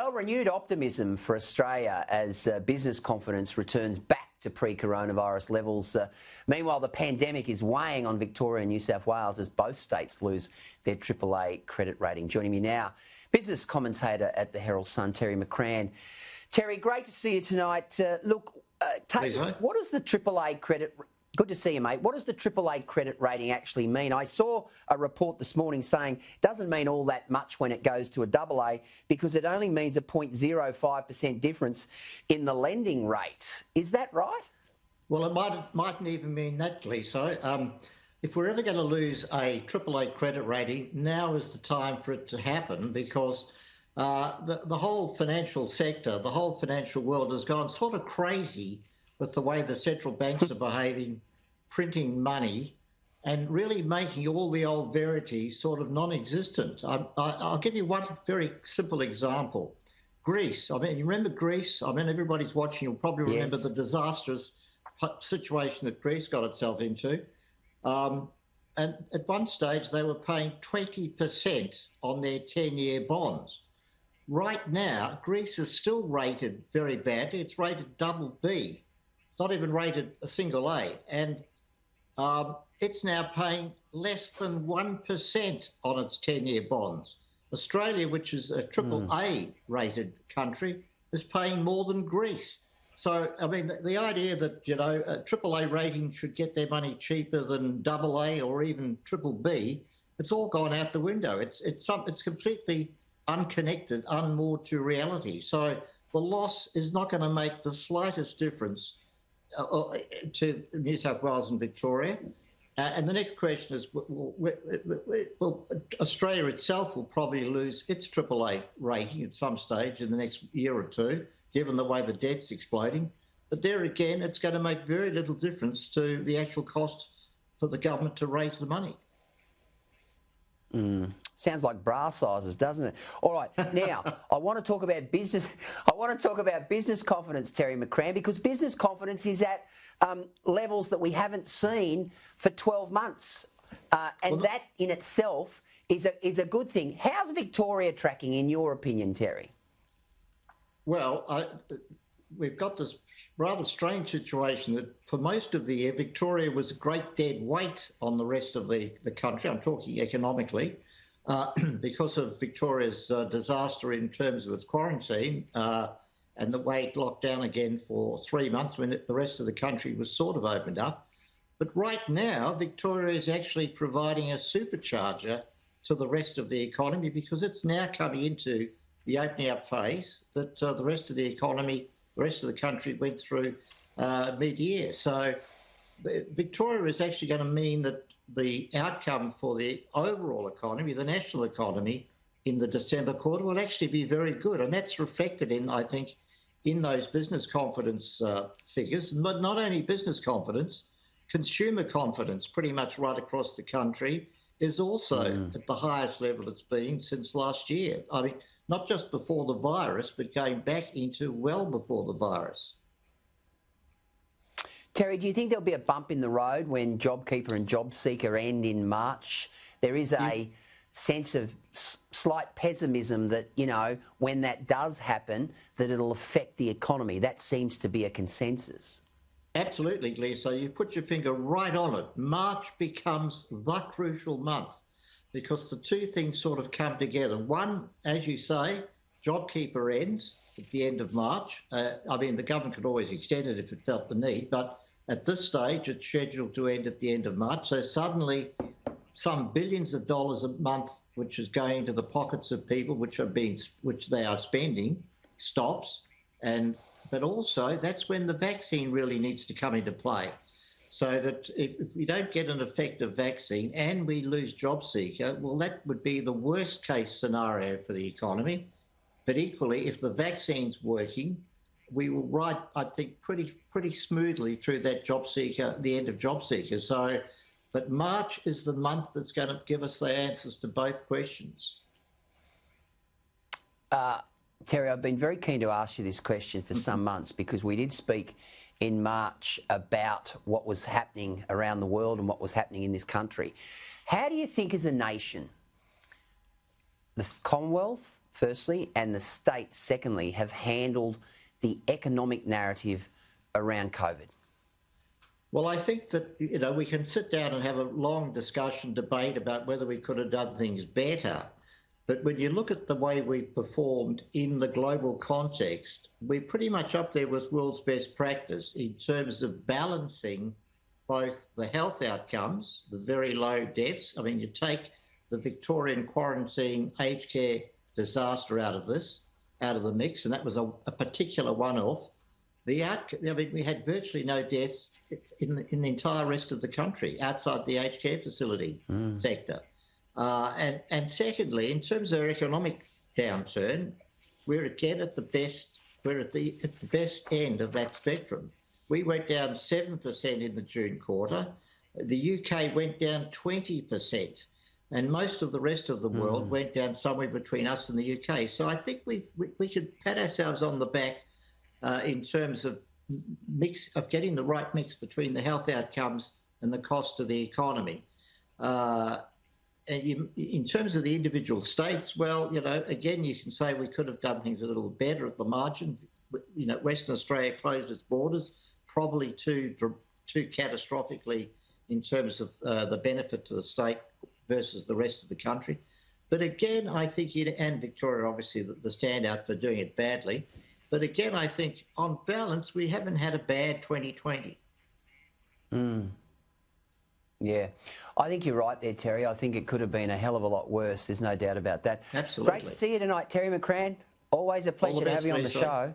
Well, renewed optimism for Australia as business confidence returns back to pre-coronavirus levels. Meanwhile, the pandemic is weighing on Victoria and New South Wales as both states lose their AAA credit rating. Joining me now, business commentator at the Herald Sun, Terry McCrann. Terry, great to see you tonight. Take us, what is the AAA credit? Good to see you, mate. What does the AAA credit rating actually mean? I saw a report this morning saying it doesn't mean all that much when it goes to a AA because it only means a 0.05% difference in the lending rate. Is that right? Well, it mightn't even mean that, Gleeson. If we're ever going to lose a AAA credit rating, now is the time for it to happen because the whole financial sector, the whole financial world has gone sort of crazy with the way the central banks are behaving, printing money, and really making all the old verities sort of non-existent. I'll give you one very simple example. Greece. I mean, you remember Greece? I mean, everybody's watching. You'll probably remember the disastrous situation that Greece got itself into. And at one stage, they were paying 20% on their 10-year bonds. Right now, Greece is still rated very badly. It's rated BB. It's not even rated a single A. And it's now paying less than 1% on its 10-year bonds. Australia, which is a AAA rated country, is paying more than Greece. So, I mean, the idea that, you know, a AAA rating should get their money cheaper than AA or even BBB, it's all gone out the window. It's completely unconnected, unmoored to reality. So the loss is not going to make the slightest difference to New South Wales and Victoria. And the next question is, well, Australia itself will probably lose its AAA rating at some stage in the next year or two, given the way the debt's exploding. But there again, it's going to make very little difference to the actual cost for the government to raise the money. Sounds like bra sizes, doesn't it? All right, now I want to talk about business. I want to talk about business confidence, Terry McCrann, because business confidence is at levels that we haven't seen for 12 months, and that in itself is a good thing. How's Victoria tracking, in your opinion, Terry? Well, we've got this rather strange situation that for most of the year, Victoria was a great dead weight on the rest of the country. I'm talking economically. Because of Victoria's disaster in terms of its quarantine and the way it locked down again for 3 months when the rest of the country was sort of opened up. But right now, Victoria is actually providing a supercharger to the rest of the economy because it's now coming into the opening up phase that the rest of the economy, the rest of the country went through mid-year. So Victoria is actually going to mean that the outcome for the overall economy, the national economy, in the December quarter will actually be very good. And that's reflected in, I think, in those business confidence figures. But not only business confidence, consumer confidence pretty much right across the country is also at the highest level it's been since last year. I mean, not just before the virus, but going back into well before the virus. Terry, do you think there'll be a bump in the road when JobKeeper and JobSeeker end in March? There is a sense of slight pessimism that, you know, when that does happen, that it'll affect the economy. That seems to be a consensus. Absolutely, Glee. So you put your finger right on it. March becomes the crucial month because the two things sort of come together. One, as you say, JobKeeper ends at the end of March. I mean, the government could always extend it if it felt the need, but at this stage, it's scheduled to end at the end of March. So suddenly, some billions of dollars a month, which is going to the pockets of people, which they are spending, stops. But also, that's when the vaccine really needs to come into play. So that if we don't get an effective vaccine and we lose JobSeeker, well, that would be the worst case scenario for the economy. But equally, if the vaccine's working, we will ride, I think, pretty smoothly through that JobSeeker, the end of JobSeeker. So, but March is the month that's going to give us the answers to both questions. Terry, I've been very keen to ask you this question for some months because we did speak in March about what was happening around the world and what was happening in this country. How do you think as a nation, the Commonwealth, firstly, and the states, secondly, have handled the economic narrative around COVID? Well, I think that, we can sit down and have a long discussion, debate about whether we could have done things better. But when you look at the way we've performed in the global context, we're pretty much up there with world's best practice in terms of balancing both the health outcomes, the very low deaths. I mean, you take the Victorian quarantine aged care disaster out of the mix, and that was a particular one-off. We had virtually no deaths in the entire rest of the country outside the aged care facility sector. And secondly, in terms of our economic downturn, we're again at the best. We're at the best end of that spectrum. We went down 7% in the June quarter. The UK went down 20%, and most of the rest of the world went down somewhere between us and the UK. So I think we should pat ourselves on the back in terms of getting the right mix between the health outcomes and the cost to the economy. In terms of the individual states, well, again, you can say we could have done things a little better at the margin. Western Australia closed its borders, probably too catastrophically in terms of the benefit to the state versus the rest of the country. But again, I think, and Victoria, obviously, the standout for doing it badly. But again, I think on balance, we haven't had a bad 2020. Yeah, I think you're right there, Terry. I think it could have been a hell of a lot worse. There's no doubt about that. Absolutely. Great to see you tonight, Terry McCrann. Always a pleasure to have you on the show.